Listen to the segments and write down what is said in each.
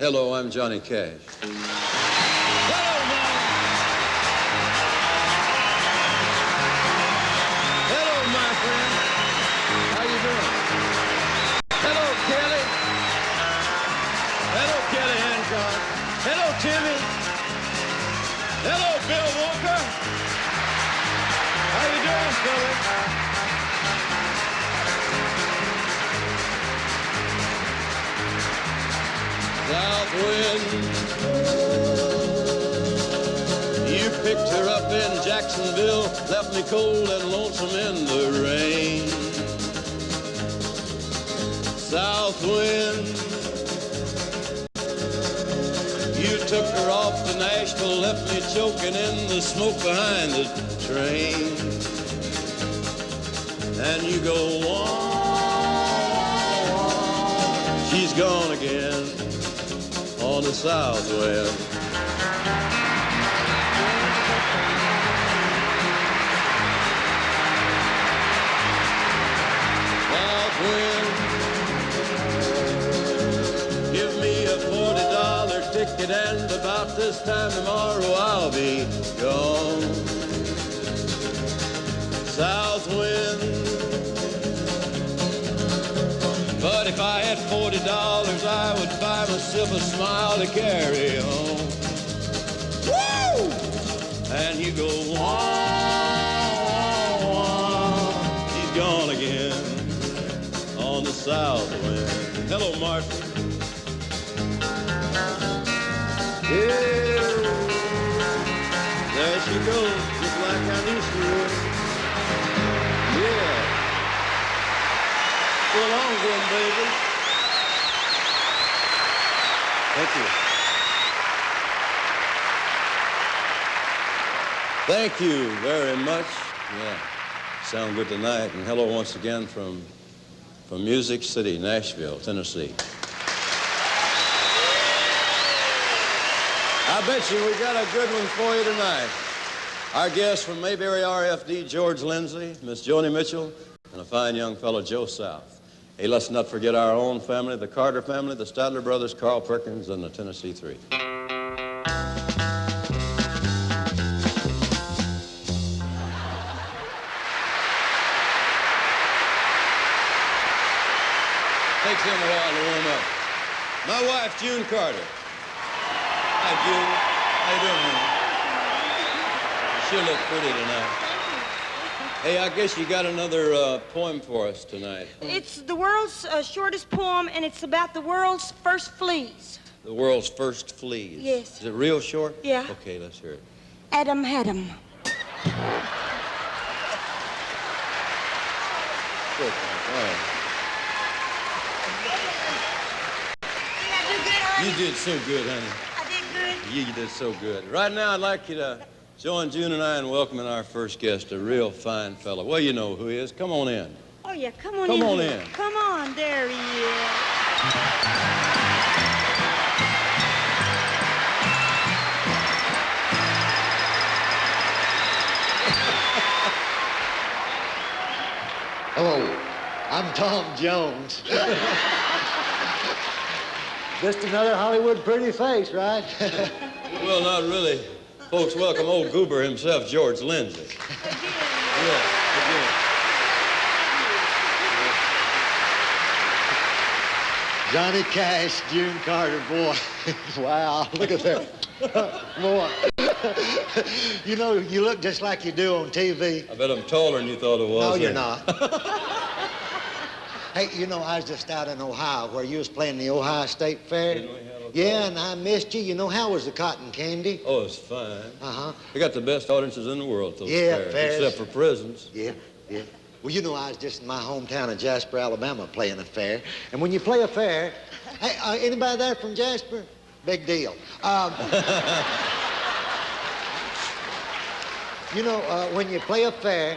Hello, I'm Johnny Cash. Hello, Mom. Hello, my friend. How you doing? Hello, Kelly. Hello, Kelly Hancock. Hello, Timmy. Hello, Bill Walker. How you doing, Philly? South wind, you picked her up in Jacksonville, left me cold and lonesome in the rain. South wind, you took her off to Nashville, left me choking in the smoke behind the train. And you go on, she's gone again on the south wind. South wind, give me a $40 ticket and about this time tomorrow I'll be gone. South wind, but if I had $40, I would buy myself a smile to carry home. Woo! And you go, wah, she's gone again on the south wind. Hello, Martin. Yeah, there she goes, just like I knew she would. Yeah. So long, then, baby. Thank you. Thank you very much. Yeah, sound good tonight. And hello once again from Music City, Nashville, Tennessee. I bet you we got a good one for you tonight. Our guests from Mayberry RFD, George Lindsey, Miss Joni Mitchell, and a fine young fellow, Joe South. Hey, let's not forget our own family, the Carter family, the Statler brothers, Carl Perkins, and the Tennessee Three. Takes him a while to warm up. My wife, June Carter. Hi, June. How you doing, honey? She'll look pretty tonight. Hey, I guess you got another poem for us tonight. It's the world's shortest poem, and it's about the world's first fleas. The world's first fleas? Yes. Is it real short? Yeah. Okay, let's hear it. Adam had 'em. Good. All right. Did I do good, honey? You did so good, honey. I did good? You did so good. Right now, I'd like you to join June and I in welcoming our first guest, a real fine fellow. Well, you know who he is. Come on in. Oh, yeah, come on in. Come on here. in. Come on, there he is. Hello, I'm Tom Jones. Just another Hollywood pretty face, right? Well, not really. Folks, welcome old goober himself, George Lindsey. Yeah, again. Johnny Cash, June Carter, boy. Wow, look at that. Boy. You know, you look just like you do on TV. I bet I'm taller than you thought it was. No, you're not. Hey, you know, I was just out in Ohio where you was playing the Ohio State Fair. Didn't we have a Yeah, and I missed you. You know, how was the cotton candy? Oh, it's fine. Uh-huh. We got the best audiences in the world, those Yeah, fairs, fairs. except for prisons. Yeah, yeah. Well, you know, I was just in my hometown of Jasper, Alabama, playing a fair. And when you play a fair, hey, anybody there from Jasper? Big deal. You know, when you play a fair,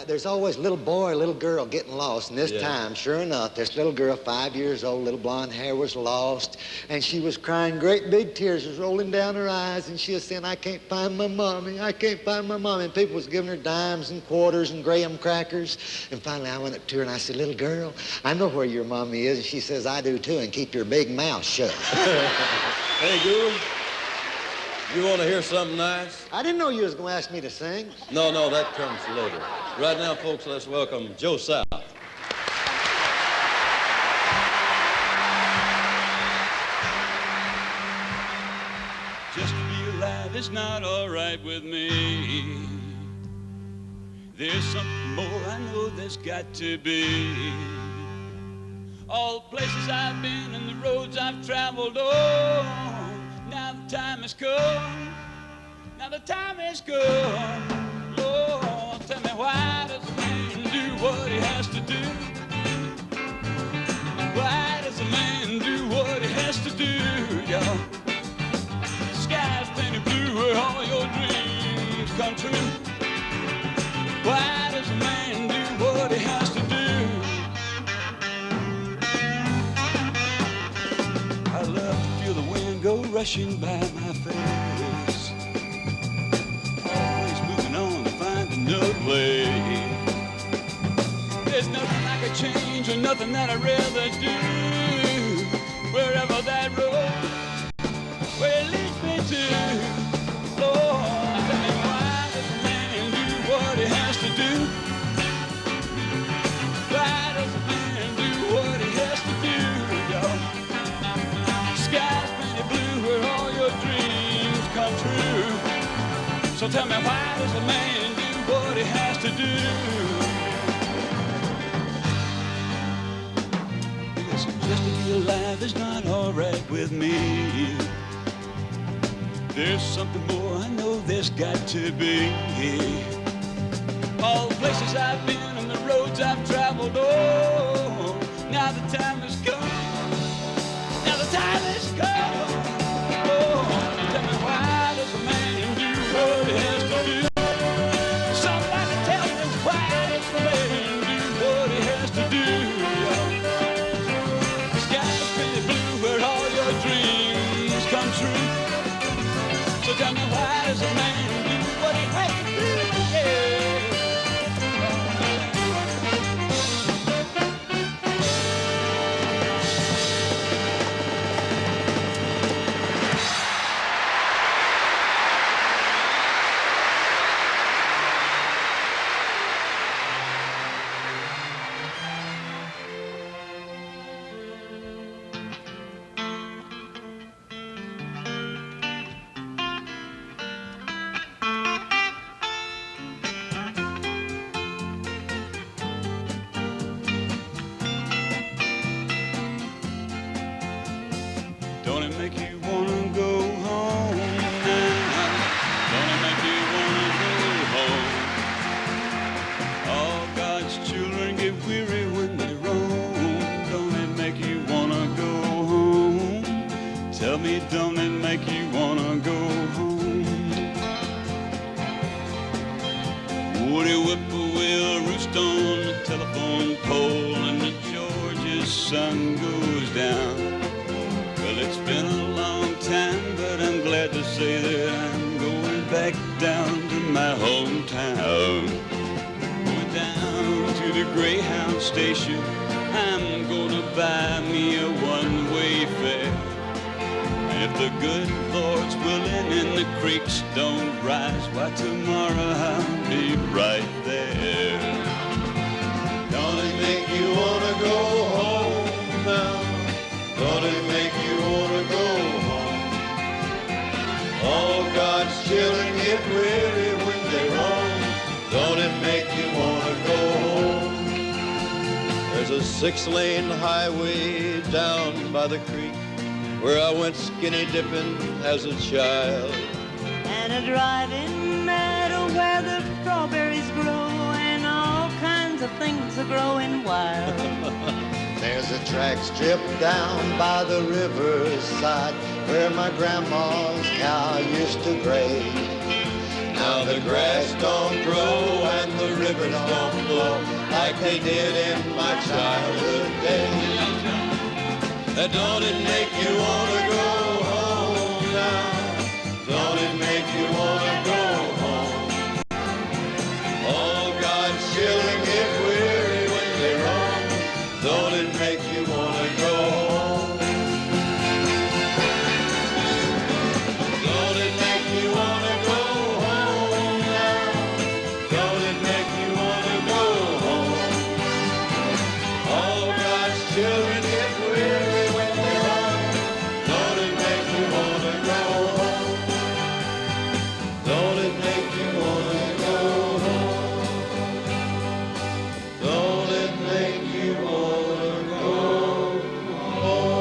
there's always a little boy or little girl getting lost. And this Yeah. time, sure enough, this little girl, 5 years old, little blonde hair, was lost. And she was crying. Great big tears was rolling down her eyes. And she was saying, I can't find my mommy. I can't find my mommy. And people was giving her dimes and quarters and graham crackers. And finally, I went up to her and I said, little girl, I know where your mommy is. And she says, I do too. And keep your big mouth shut. Hey, Gould, you want to hear something nice? I didn't know you was going to ask me to sing. No, that comes later. Right now, folks, let's welcome Joe South. Just to be alive is not all right with me. There's something more I know there's got to be. All the places I've been and the roads I've traveled, oh, now the time has come. Now the time has come. Oh, tell me, why does a man do what he has to do? Why does a man do what he has to do, y'all? The sky's painted blue where all your dreams come true. Why does a man do what he has to do? I love to feel the wind go rushing by my face. Always moving on to find another way. There's nothing I could change or nothing that I'd rather do. Wherever that road, where it leads me to. Lord, tell me, why does a man do what he has to do? Why does a man do what he has to do, y'all? Sky's painted blue where all your dreams come true. So tell me, why does a man do what he has to do? Listen, just to be alive is not all right with me. There's something more I know there's got to be. All the places I've been and the roads I've traveled, oh, now the time has come. Now the time has come. Oh, tell me, why does a man do what he has to do? Somebody tell me, why does a man do what he has to do? The sky's pretty blue where all your dreams come true. So tell me, why does a man do what he has to do? Yeah. Don't it make you wanna go home now? Don't it make you wanna go home? All God's children get weary when they roam. Don't it make you wanna go home? Tell me, don't it make you wanna go home? Woody whippoorwill roost on the telephone pole and the Georgia sun goes down. Well, it's been a long time, but I'm glad to say that I'm going back down to my hometown. Going down to the Greyhound station. I'm gonna buy me a one-way fare. And if the good Lord's willing and the creeks don't rise, why, tomorrow I'll be right there. Don't it make you wanna go home now? Don't it make you wanna go home? All God's children get weary when they roam. Don't it make you wanna go home? There's a 6-lane highway down by the creek where I went skinny dipping as a child. And a driving meadow where the strawberries grow and all kinds of things are growing wild. There's a track strip down by the riverside where my grandma's cow used to graze. Now the grass don't grow and the rivers don't flow like they did in my childhood days. Don't it make you wanna go home now? Don't it make you wanna go home? All God's children get weary when they roam. Don't it make you wanna go home? Don't it make you wanna go home now? Don't it make you wanna go home? All God's children get weary when they roam. Don't it make you wanna go home? Don't it make you wanna go home? Don't it make you wanna go home?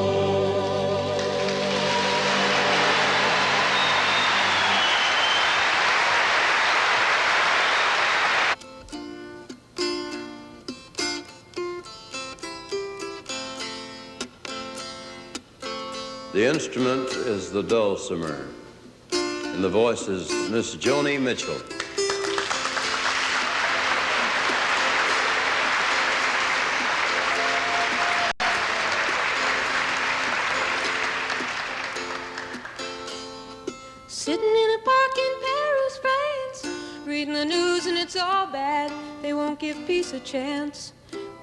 The instrument is the dulcimer, and the voice is Miss Joni Mitchell. Sitting in a park in Paris, France, reading the news and it's all bad. They won't give peace a chance.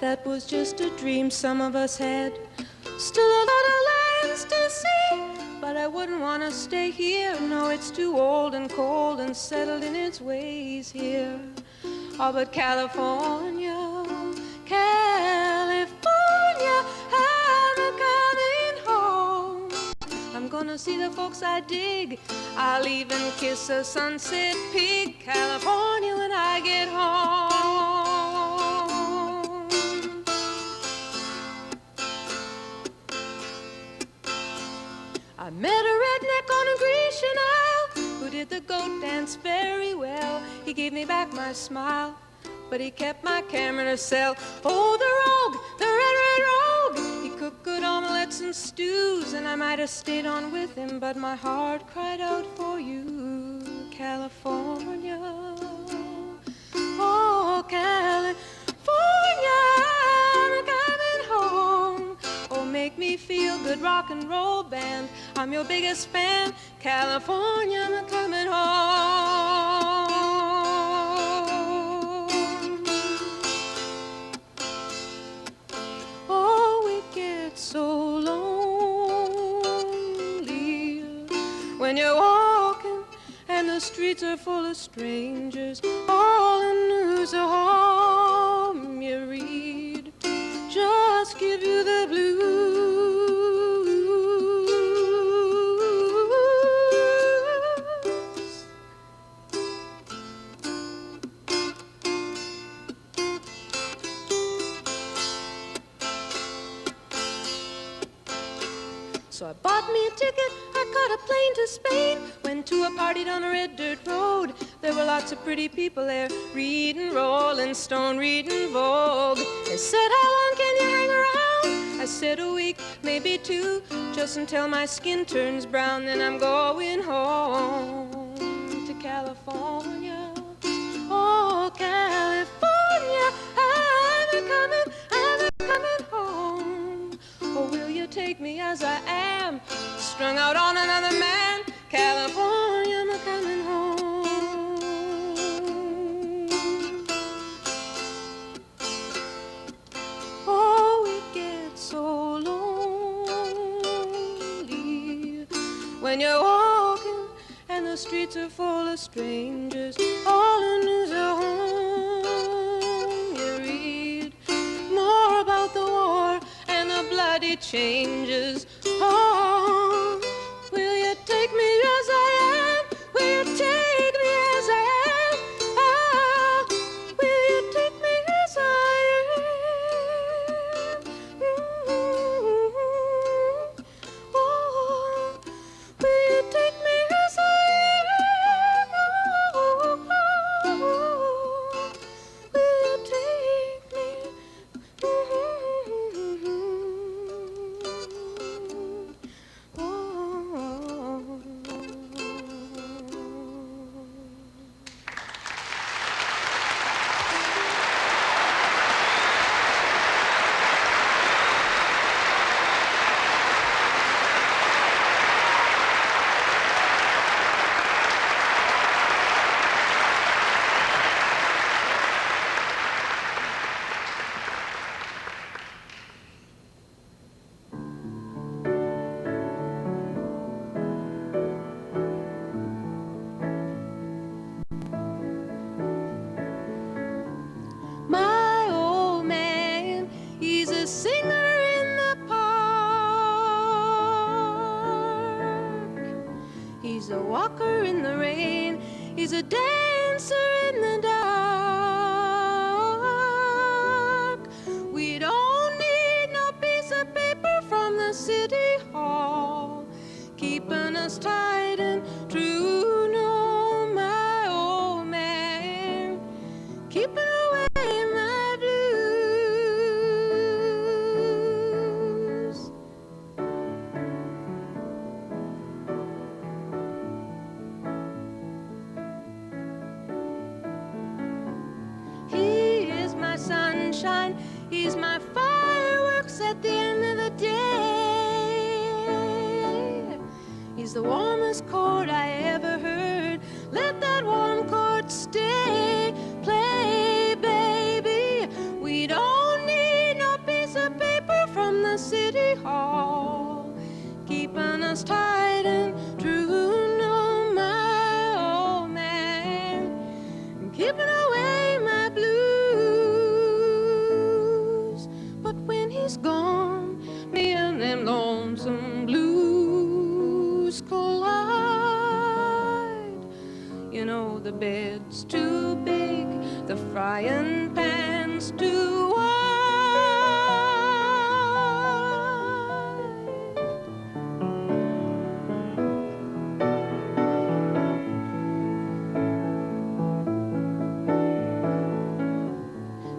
That was just a dream some of us had. Still a lot of lands to see, but I wouldn't want to stay here. No, it's too old and cold and settled in its ways here. Oh, but California, California, I'm coming home. I'm gonna see the folks I dig. I'll even kiss a sunset peak. California when I get home. I met a redneck on a Grecian Isle who did the goat dance very well. He gave me back my smile, but he kept my camera in a cell. Oh, the rogue, the red rogue. He cooked good omelets and stews, and I might have stayed on with him, but my heart cried out for you, California. Oh, California, I'm coming home. Oh, make me feel good, rock and roll band. I'm your biggest fan, California, I'm coming home. Oh, we get so lonely when you're walking and the streets are full of strangers. All the news of home you read just give you the blues. So I bought me a ticket, I caught a plane to Spain, went to a party down a red dirt road. There were lots of pretty people there, reading Rolling Stone, reading Vogue. They said, how long can you hang around? I said a week, maybe two, just until my skin turns brown. Then I'm going home to California. Oh, California, I'm coming home. Oh, will you take me as I am, strung out on another man? California, I'm coming home. Oh, we get so lonely when you're walking and the streets are full of strangers. All the news at home you read more about the war and the bloody changes. Oh, will you take me as I am? Will you take me as I am? Oh, will you take me as I am? Oh, will you take me as I am? Oh, will you take me? He's a walker in the rain. He's a dancer in the dark. We don't need no piece of paper from the city hall, keeping us tight and true. No, my old man, keeping away my blues. He is my sunshine, he's my fireworks at the end of the day. He's the warmest chord I ever heard. Let that warm chord stay. Play, baby. We don't need no piece of paper from the city hall, keeping us tight and true. No, my old man, keeping away my blues. But when he's gone, me and them lonesome blues collide. You know, the bed's too big, the frying pan's too wide.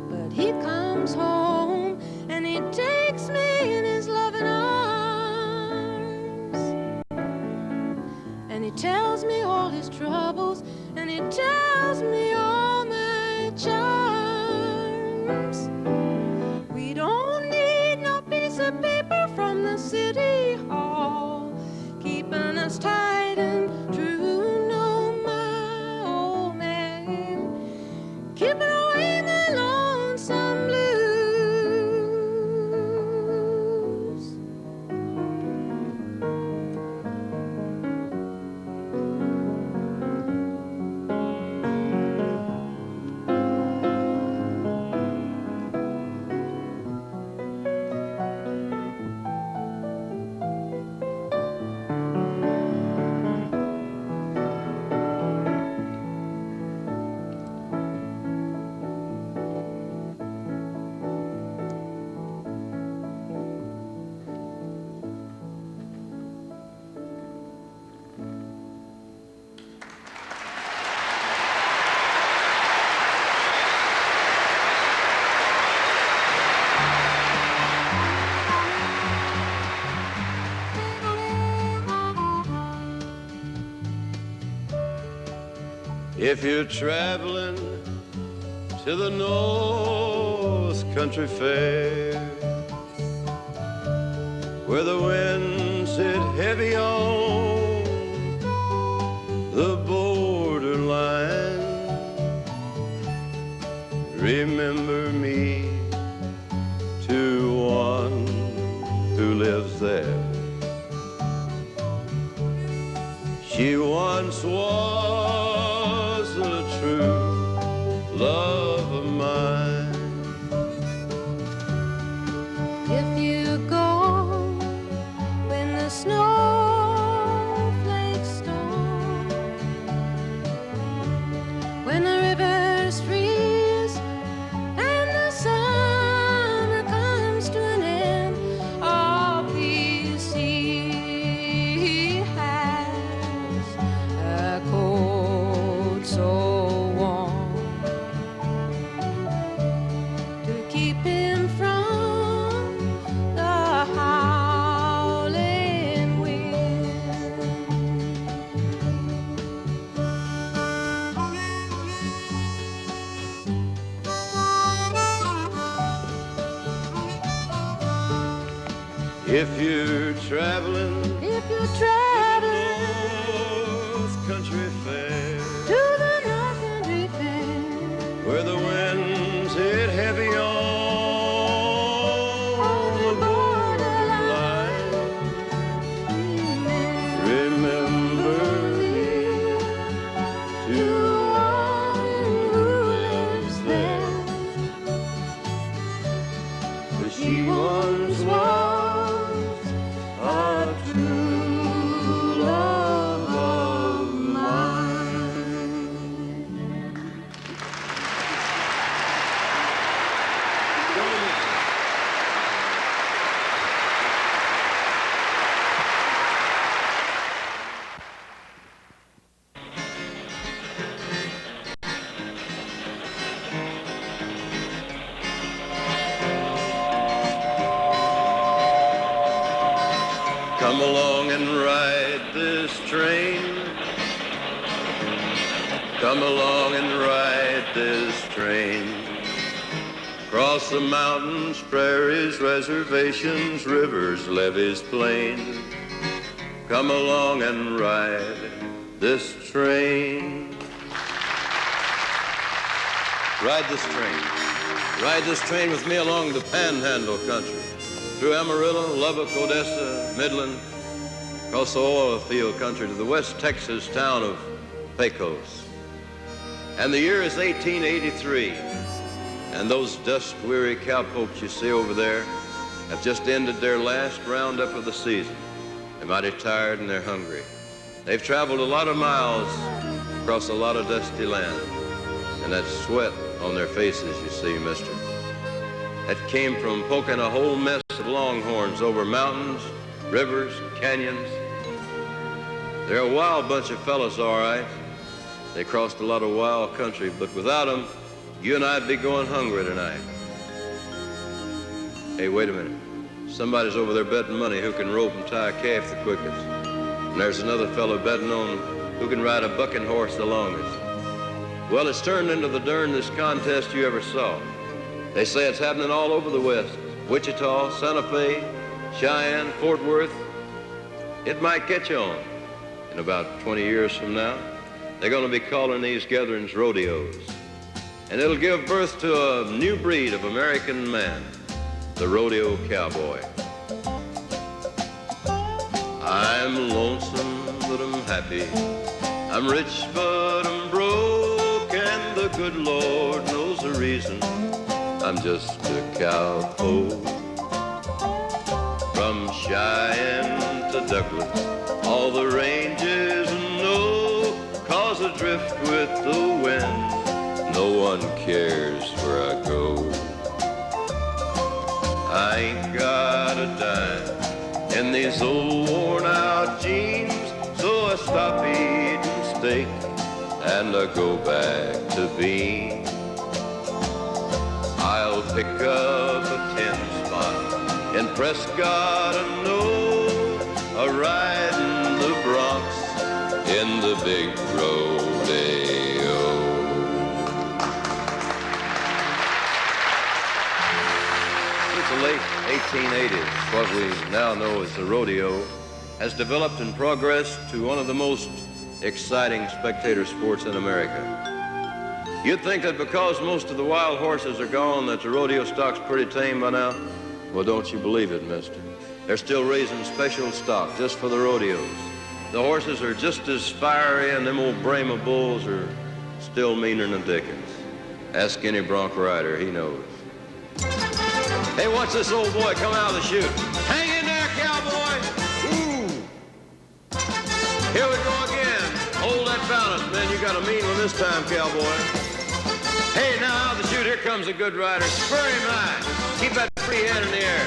But he comes home and he takes me in his loving arms, and he tells me all his troubles, and he tells me all my charms. We don't need no piece of paper from the city hall, keeping us tight and true. No, my old man, keeping away my lonesome blues. If you're traveling to the North Country Fair, where the winds hit heavy on the borderline, remember me to one who lives there. She once was a true love of mine. If you go when the snowflakes storm, when the rivers freeze and the summer comes to an end, all peace he has a coat so warm to keep him from the howling wind. If you're traveling If you're traveling North Country Fair, to the North Country Fair, where the winds hit heavy on the borderline, remember me to one who lives there. For she once was a true love of Come along and ride this train. Come along and ride this train. Across the mountains, prairies, reservations, rivers, levees, plains. Come along and ride this train. Ride this train. Ride this train with me along the Panhandle country, through Amarillo, Lubbock, Odessa, Midland, across the oil field country to the West Texas town of Pecos. And the year is 1883, and those dust-weary cowpokes you see over there have just ended their last roundup of the season. They're mighty tired and they're hungry. They've traveled a lot of miles across a lot of dusty land, and that sweat on their faces, you see, mister, that came from poking a whole mess of longhorns over mountains, rivers, canyons. They're a wild bunch of fellas, all right. They crossed a lot of wild country, but without them, you and I'd be going hungry tonight. Hey, wait a minute. Somebody's over there betting money who can rope and tie a calf the quickest. And there's another fellow betting on who can ride a bucking horse the longest. Well, it's turned into the darndest contest you ever saw. They say it's happening all over the West. Wichita, Santa Fe, Cheyenne, Fort Worth. It might catch on. In about 20 years from now, they're going to be calling these gatherings rodeos. And it'll give birth to a new breed of American man, the rodeo cowboy. I'm lonesome, but I'm happy. I'm rich, but I'm broke, and the good Lord knows the reason. I'm just a cowpoke. From Cheyenne to Douglas, all the ranges know, 'cause adrift with the wind, no one cares where I go. I ain't got a dime in these old worn-out jeans, so I stop eating steak and I go back to beans. I'll pick up a 10 spot in Prescott, I know, a ride in the Bronx in the big rodeo. Since the late 1880s, what we now know as the rodeo has developed and progressed to one of the most exciting spectator sports in America. You'd think that because most of the wild horses are gone that the rodeo stock's pretty tame by now. Well, don't you believe it, mister. They're still raising special stock just for the rodeos. The horses are just as fiery, and them old Brahma bulls are still meaner than Dickens. Ask any bronc rider, he knows. Hey, watch this old boy come out of the chute. Hang in there, cowboy! Ooh! Here we go again. Hold that balance, man. You got a mean one this time, cowboy. Hey, now out of the chute, here comes a good rider. Spur him high. Keep that free hand in the air.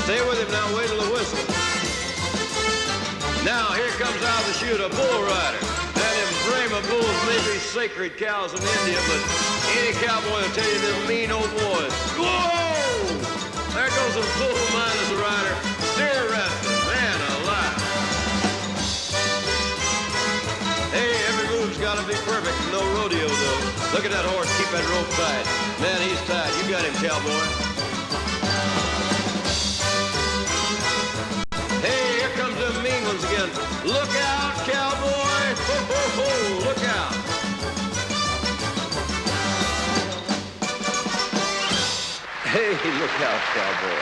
Stay with him now, wait till the whistle. Now, here comes out of the chute a bull rider. Now, them Brahma bulls may be sacred cows in India, but any cowboy will tell you them mean old boys. Whoa! There goes a bull of mine as a rider. Steer wrestling, man alive. Hey, every move's got to be perfect. No rodeo, though. Look at that horse. Keep that rope tight. Man, he's tight. You got him, cowboy. Hey, here comes them mean ones again. Look out, cowboy. Ho, ho, ho. Look out. Hey, look out, cowboy.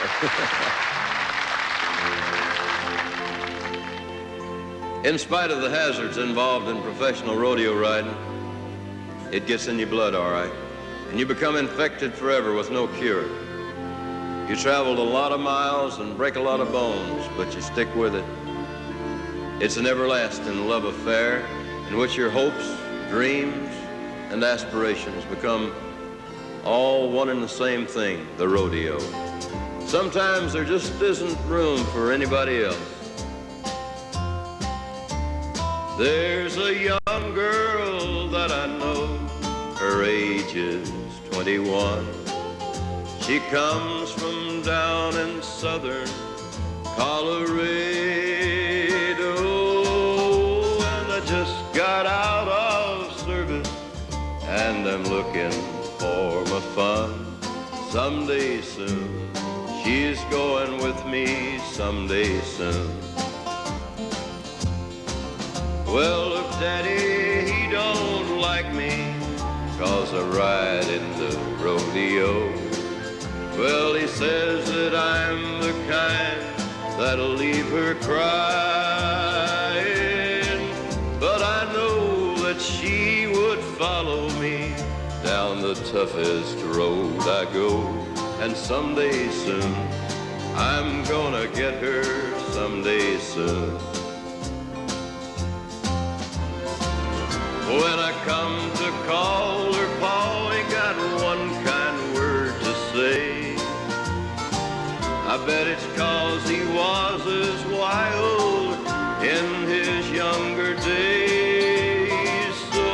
In spite of the hazards involved in professional rodeo riding, it gets in your blood, all right. And you become infected forever with no cure. You traveled a lot of miles and break a lot of bones, but you stick with it. It's an everlasting love affair in which your hopes, dreams, and aspirations become all one and the same thing, the rodeo. Sometimes there just isn't room for anybody else. There's a young girl that I know, her age is 21. She comes from down in southern Colorado. someday soon. She's going with me someday soon. Well, if Daddy, he don't like me 'cause I ride in the rodeo, well, he says that I'm the kind that'll leave her crying. But I know that she would follow me down the toughest road I go. And someday soon, I'm gonna get her someday soon. When I come to call her pa, he got one kind word to say. I bet it's 'cause he was as wild in his younger days. So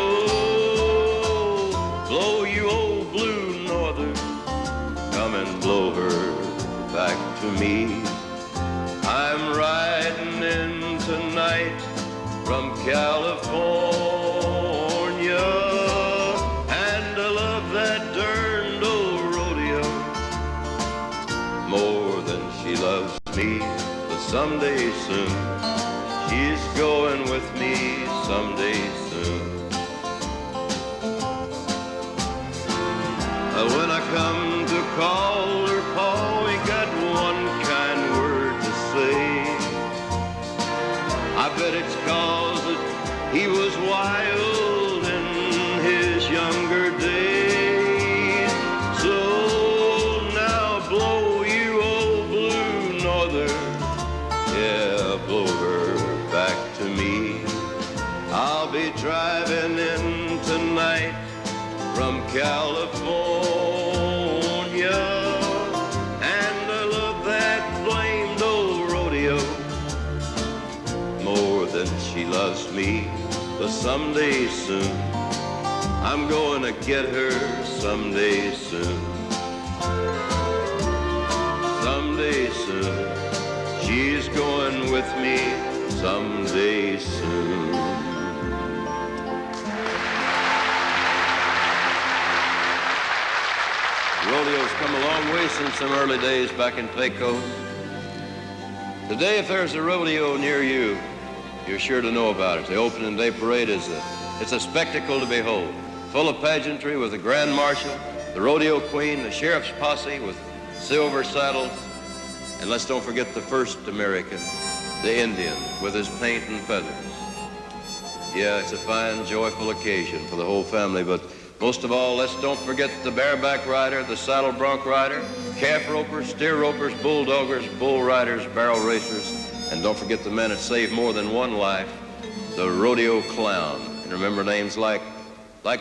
blow, you old blue northern, come and blow her back to me. I'm riding in tonight from California, and I love that darned old rodeo more than she loves me. But someday soon, she's going with me someday soon. When I come to call her pa, he got one kind word to say. I bet it's 'cause he was wild in his younger days. So now blow, you old blue northern, yeah, blow her back to me. I'll be driving in tonight from California, and I love that blamed old rodeo more than she loves me. But someday soon, I'm going to get her someday soon. Someday soon, she's going with me someday soon. Rodeo's come a long way since some early days back in Pecos. Today, if there's a rodeo near you, you're sure to know about it. The opening day parade it's a spectacle to behold, full of pageantry with the Grand Marshal, the rodeo queen, the sheriff's posse with silver saddles, and let's don't forget the first American, the Indian, with his paint and feathers. Yeah, it's a fine, joyful occasion for the whole family, but most of all, let's don't forget the bareback rider, the saddle bronc rider, calf ropers, steer ropers, bulldoggers, bull riders, barrel racers, and don't forget the men that saved more than one life, the rodeo clown. And remember names like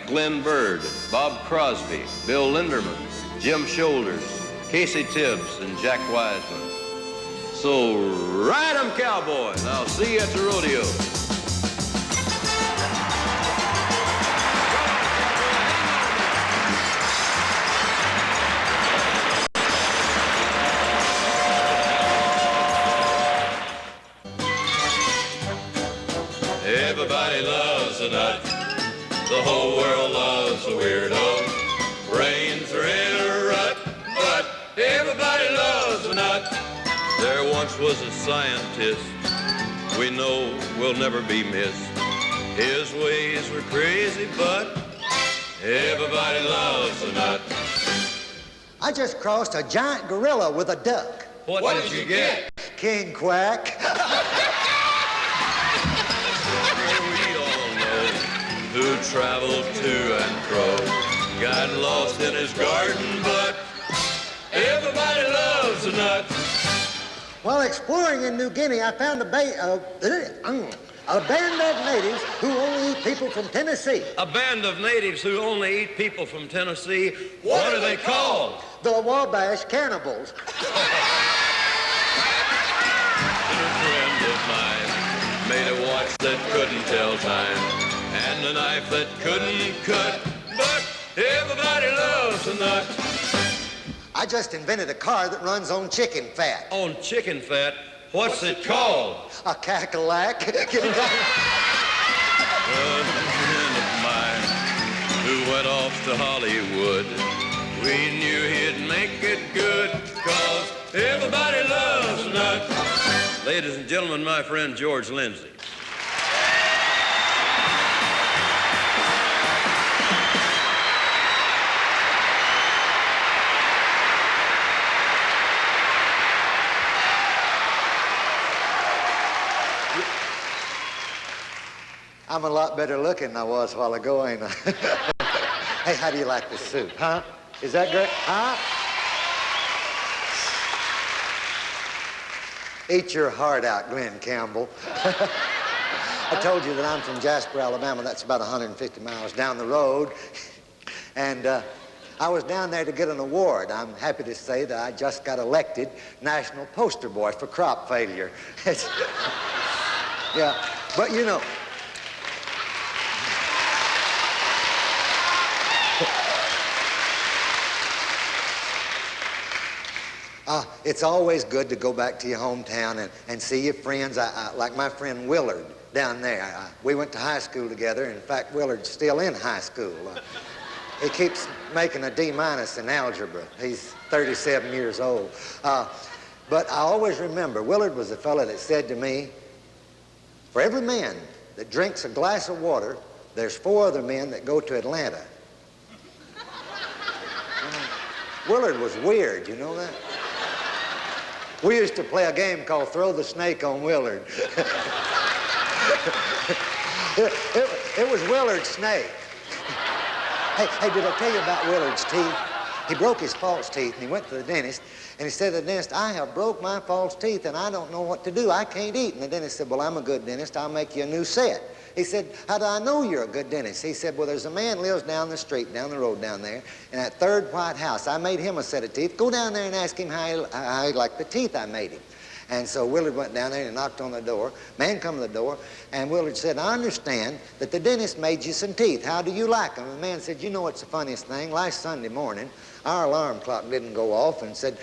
Glenn Bird, Bob Crosby, Bill Linderman, Jim Shoulders, Casey Tibbs, and Jack Wiseman. So ride 'em, cowboy, and I'll see you at the rodeo. Everybody loves a nut. The whole world loves a weirdo. Brains are in a rut, but everybody loves a nut. There once was a scientist we know will never be missed. His ways were crazy, but everybody loves a nut. I just crossed a giant gorilla with a duck. What did you get? King Quack. Who traveled to and fro, got lost in his garden, but everybody loves a nut. While exploring in New Guinea, I found a band of natives who only eat people from Tennessee. A band of natives who only eat people from Tennessee. What are they called? The Wabash Cannibals. A friend of mine made a watch that couldn't tell time, and a knife that couldn't cut, but everybody loves a nut. I just invented a car that runs on chicken fat. On chicken fat? What's it called? A cackalack. A friend of mine who went off to Hollywood, We knew he'd make it good, 'cause everybody loves a nut. Ladies and gentlemen, my friend George Lindsey. I'm a lot better looking than I was a while ago, ain't I? Hey, how do you like this suit, huh? Is that great, huh? Eat your heart out, Glenn Campbell. I told you that I'm from Jasper, Alabama. That's about 150 miles down the road. And I was down there to get an award. I'm happy to say that I just got elected National Poster Boy for crop failure. Yeah, but you know, it's always good to go back to your hometown and see your friends. Like my friend Willard down there. We went to high school together. In fact, Willard's still in high school. He keeps making a D- in algebra. He's 37 years old. But I always remember, Willard was a fellow that said to me, for every man that drinks a glass of water, there's 4 other men that go to Atlanta. Willard was weird, you know that? We used to play a game called Throw the Snake on Willard. It was Willard's snake. Hey, did I tell you about Willard's teeth? He broke his false teeth, and he went to the dentist, and he said to the dentist, I have broke my false teeth, and I don't know what to do. I can't eat. And the dentist said, well, I'm a good dentist. I'll make you a new set. He said, how do I know you're a good dentist? He said, well, there's a man lives down the street, down the road down there, in that third white house. I made him a set of teeth. Go down there and ask him how he liked the teeth I made him. And so Willard went down there and knocked on the door. Man come to the door, and Willard said, I understand that the dentist made you some teeth. How do you like them? And the man said, you know what's the funniest thing? Last Sunday morning, our alarm clock didn't go off, and said,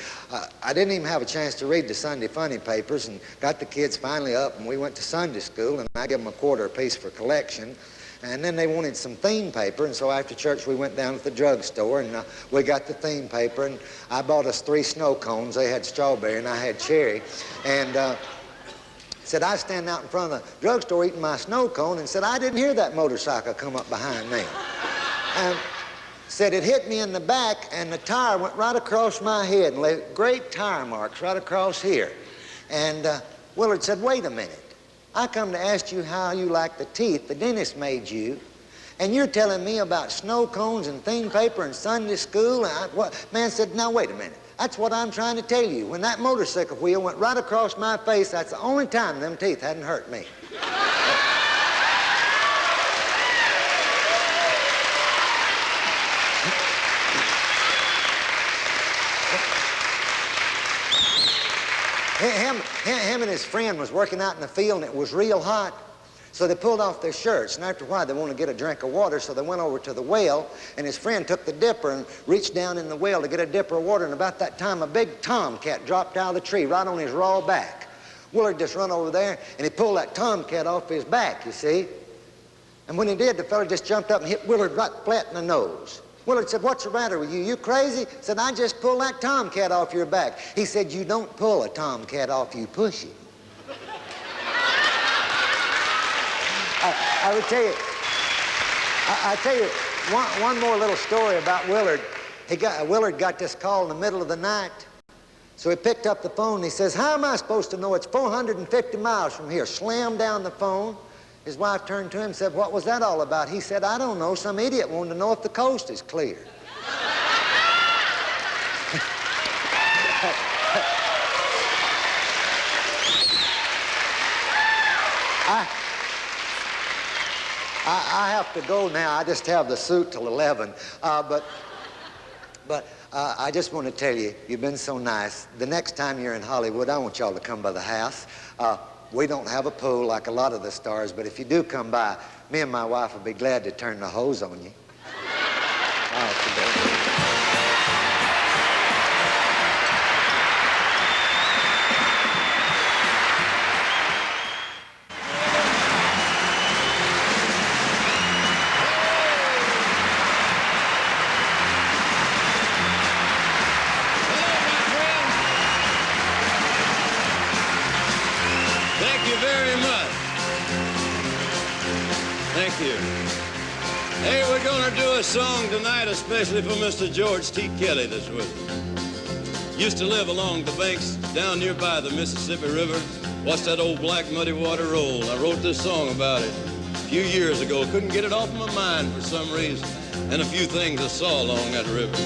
I didn't even have a chance to read the Sunday funny papers, and got the kids finally up, and we went to Sunday school, and I gave them a quarter apiece for collection. And then they wanted some theme paper, and so after church we went down to the drugstore, and we got the theme paper, and I bought us 3 snow cones. They had strawberry, and I had cherry. And said, I stand out in front of the drugstore eating my snow cone, and said, I didn't hear that motorcycle come up behind me. And said, it hit me in the back, and the tire went right across my head, and left great tire marks right across here. And Willard said, wait a minute. I come to ask you how you like the teeth the dentist made you, and you're telling me about snow cones and theme paper and Sunday school. And Man said, now wait a minute. That's what I'm trying to tell you. When that motorcycle wheel went right across my face, that's the only time them teeth hadn't hurt me. Him and his friend was working out in the field, and it was real hot. So they pulled off their shirts, and after a while they wanted to get a drink of water, so they went over to the well, and his friend took the dipper and reached down in the well to get a dipper of water, and about that time a big tomcat dropped out of the tree right on his raw back. Willard just run over there, and he pulled that tomcat off his back, you see. And when he did, the fella just jumped up and hit Willard right flat in the nose. Willard said, what's the matter with you? You crazy? Said, I just pulled that tomcat off your back. He said, you don't pull a tomcat off, you push it. I would tell you, I tell you one more little story about Willard. Willard got this call in the middle of the night. So he picked up the phone and he says, how am I supposed to know it's 450 miles from here? Slammed down the phone. His wife turned to him and said, what was that all about? He said, I don't know. Some idiot wanted to know if the coast is clear. I have to go now. I just have the suit till 11. But I just want to tell you, you've been so nice. The next time you're in Hollywood, I want y'all to come by the house. We don't have a pool like a lot of the stars, but if you do come by, me and my wife will be glad to turn the hose on you. All right, today. you. Hey, we're gonna do a song tonight especially for Mr. George T. Kelly that's with us. Used to live along the banks down nearby the Mississippi River. Watched that old black muddy water roll. I wrote this song about it a few years ago. Couldn't get it off my mind for some reason. And a few things I saw along that river.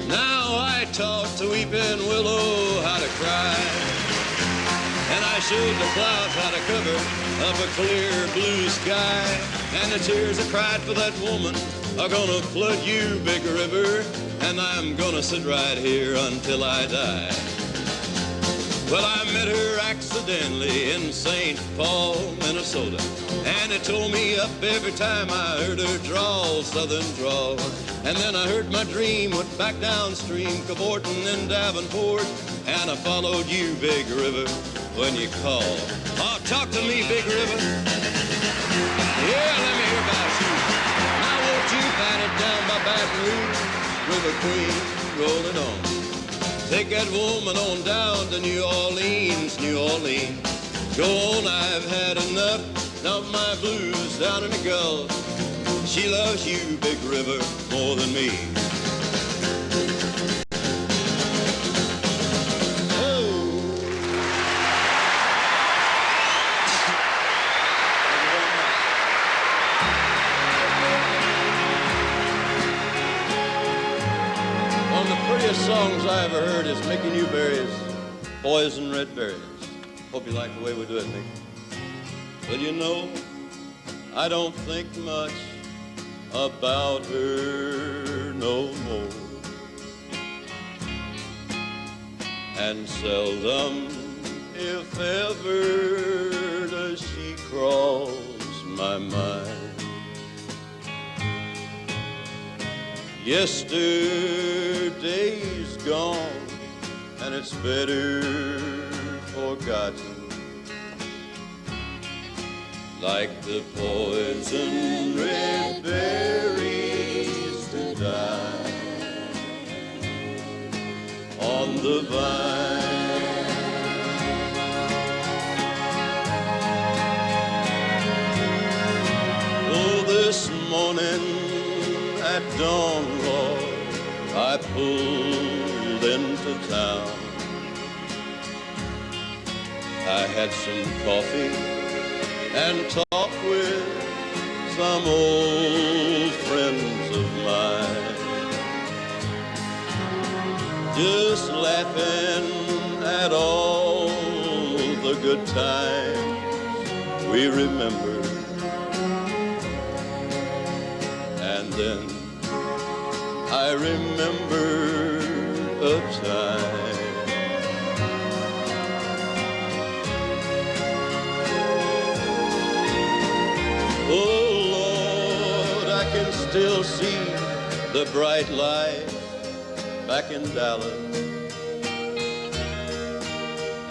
Now I taught the weeping willow how to cry. And I showed the clouds how to cover up a clear blue sky. And the tears I cried for that woman are gonna flood you, big river. And I'm gonna sit right here until I die. Well, I met her accidentally in St. Paul, Minnesota. And it tore me up every time I heard her drawl, southern drawl. And then I heard my dream went back downstream, cavorting in Davenport. And I followed you, big river, when you called. Oh, talk to me, big river. Yeah, let me hear about you. Now won't you find it down by Baton Rouge, River Queen, roll it on. Take that woman on down to New Orleans, New Orleans. Go on, I've had enough of my blues down in the Gulf. She loves you, big river, more than me. Songs I ever heard is Mickey Newberry's Poison Red Berries. Hope you like the way we do it, Mickey. Well, you know, I don't think much about her no more. And seldom, if ever, does she cross my mind. Yesterday's gone, and it's better forgotten. Like the poison red berries that die on the vine. Oh, this morning at dawn, Lord, I pulled into town. I had some coffee and talked with some old friends of mine. Just laughing at all the good times we remembered. And then I remember a time oh Lord, I can still see the bright light back in Dallas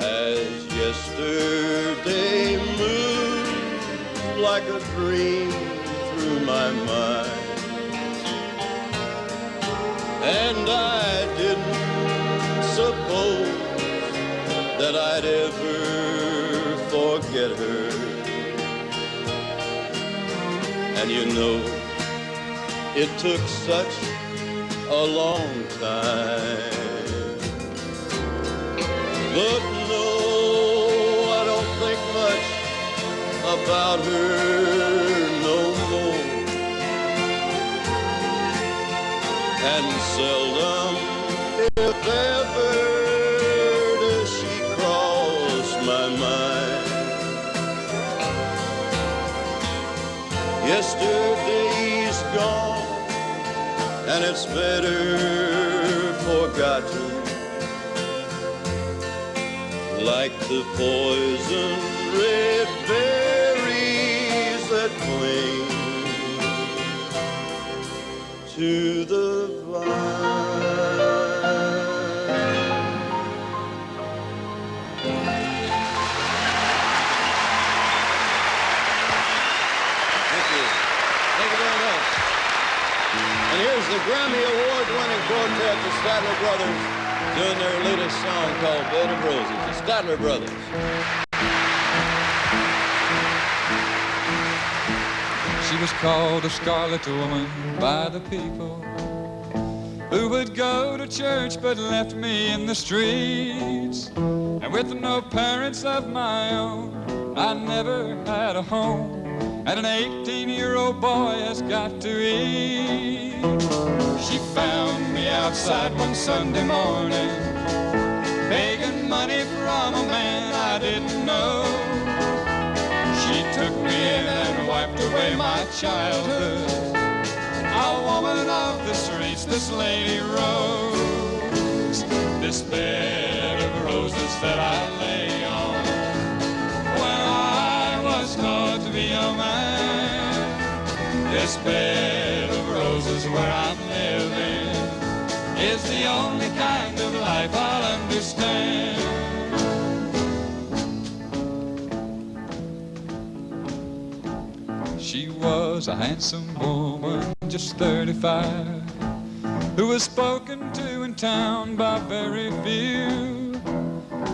as yesterday moved like a dream through my mind. And I didn't suppose that I'd ever forget her. And you know, it took such a long time. But no, I don't think much about her no more. And seldom, if ever, does she cross my mind. Yesterday's gone, and it's better forgotten. Like the poison red berries that cling to the the Grammy Award-winning quartet, the Statler Brothers, doing their latest song called Bed of Roses. The Statler Brothers. She was called a scarlet woman by the people who would go to church but left me in the streets. And with no parents of my own, I never had a home. And an 18-year-old boy has got to eat. She found me outside one Sunday morning, begging money from a man I didn't know. She took me in and wiped away my childhood. A woman of the streets, this lady Rose. This bed of roses that I lay on when I was taught to be a man. This bed of roses where I'm living is the only kind of life I'll understand. She was a handsome woman, just 35, who was spoken to in town by very few.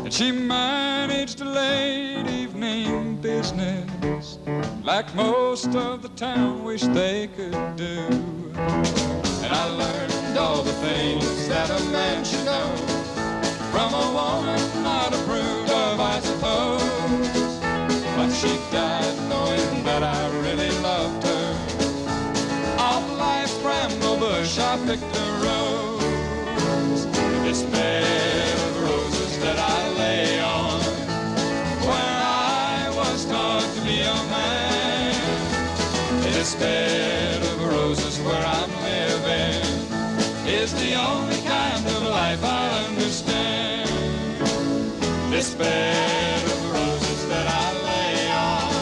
And she managed a late evening business like most of the town wish they could do. And I learned all the things that a man should know from a woman not approved of, I suppose. But she died knowing that I really loved her. Off life's bramble bush I picked a rose. This bed of roses that I lay on when I was taught to be a man. This bed of roses where I'm living is the only kind of life I understand. This bed of roses that I lay on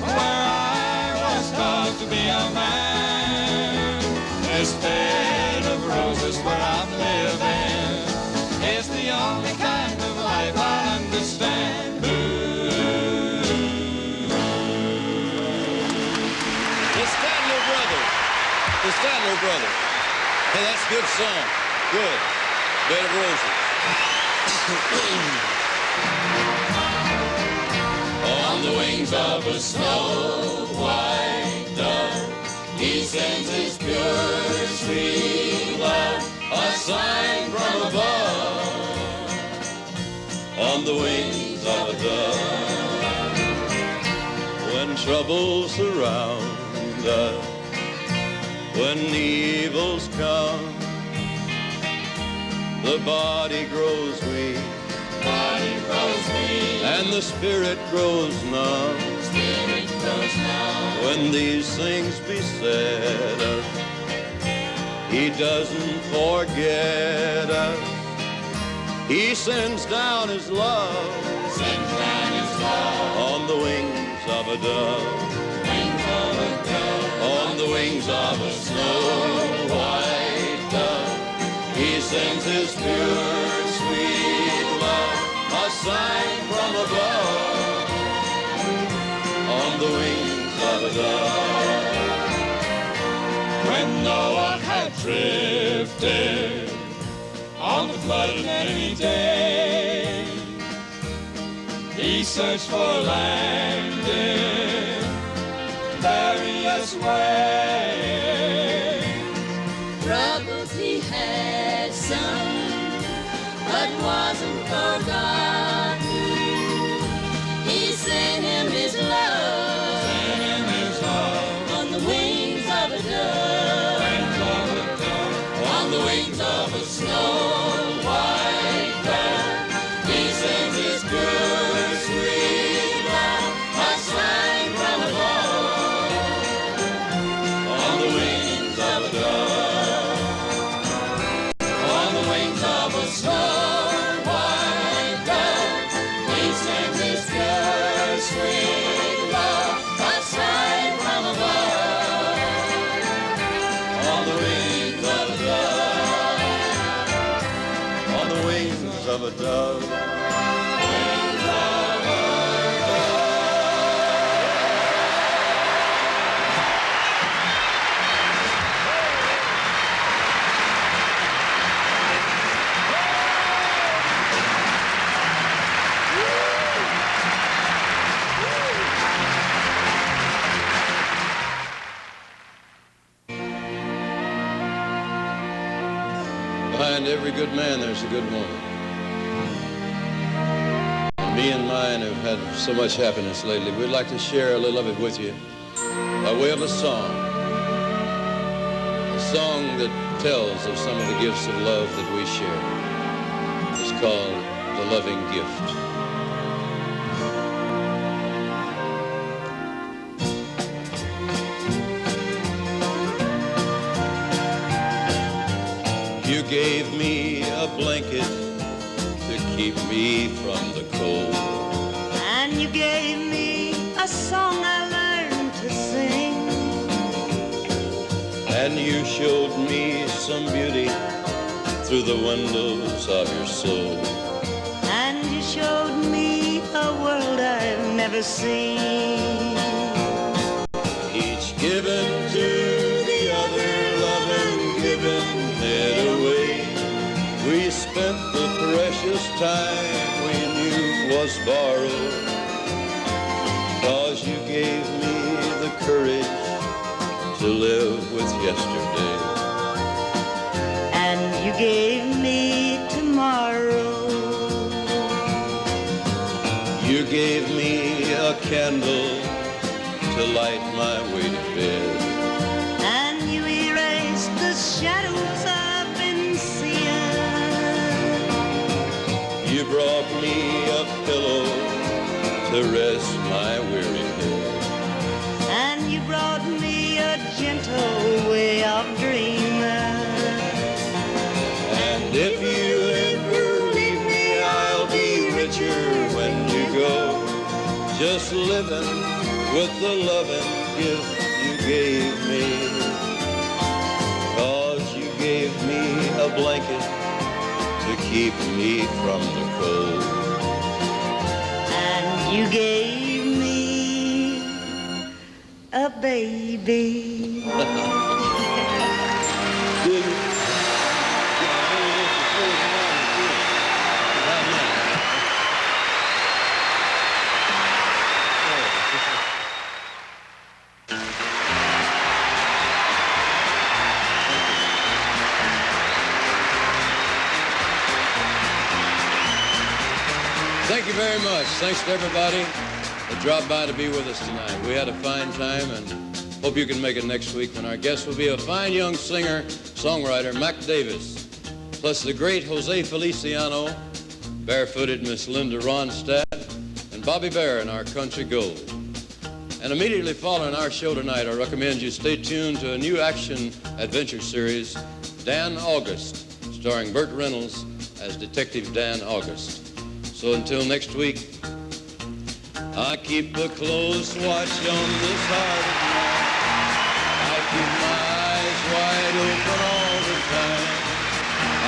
where I was taught to be a man. This bed of roses where I'm living is the only kind of life I understand. The Statler Brothers. The Statler Brothers. Hey, that's a good song. Good. Bed of Roses. On the wings of a snow white dove, he sends his pure, sweet love, a sign from above. On the wings of a dove. When troubles surround us, when evils come, the body grows weak, and the spirit grows numb. When these things beset us, he doesn't forget us. He sends down his love, on the wings of a dove. On the wings of a snow white dove, he sends his pure, sweet love, a sign from above. On the wings of a dove. When Noah had drifted on the flood of many days, he searched for land in various ways. Troubles he had some, but wasn't forgotten. He sent him his love, on the wings of a dove. On the wings of a snow white dove, he sends his pure, sweet love, a sign from above. On the wings of a dove. On the wings of a snow white dove, he sends his pure, sweet love, a sign from above. On the wings of a dove. On the wings of a dove. there's a good woman. Me and mine have had so much happiness lately. We'd like to share a little of it with you by way of a song. A song that tells of some of the gifts of love that we share. It's called The Loving Gift. You gave me a blanket to keep me from the cold. And you gave me a song I learned to sing. And you showed me some beauty through the windows of your soul. And you showed me a world I've never seen. Each given to the other, loving, given it away. We spent the precious time we knew was borrowed. 'Cause you gave me the courage to live with yesterday. And you gave me tomorrow. You gave me a candle to light my way to bed. And you erased the shadows I've been seeing. You brought me a pillow to rest my weary head. And you brought me a gentle way of dreaming. And if you ever leave me, I'll be richer when you go. Just living with the loving gift you gave me. 'Cause you gave me a blanket to keep me from the cold. And you gave me a baby. Thank you very much. Thanks to everybody that dropped by to be with us tonight. We had a fine time and hope you can make it next week when our guest will be a fine young singer, songwriter, Mac Davis, plus the great Jose Feliciano, barefooted Miss Linda Ronstadt, and Bobby Bear in our Country Gold. And immediately following our show tonight, I recommend you stay tuned to a new action adventure series, Dan August, starring Burt Reynolds as Detective Dan August. So until next week, I keep a close watch on this heart of mine. I keep my eyes wide open all the time.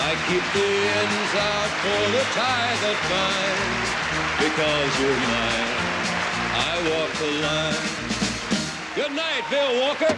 I keep the ends out for the tie that binds. Because you're mine, I walk the line. Good night, Bill Walker.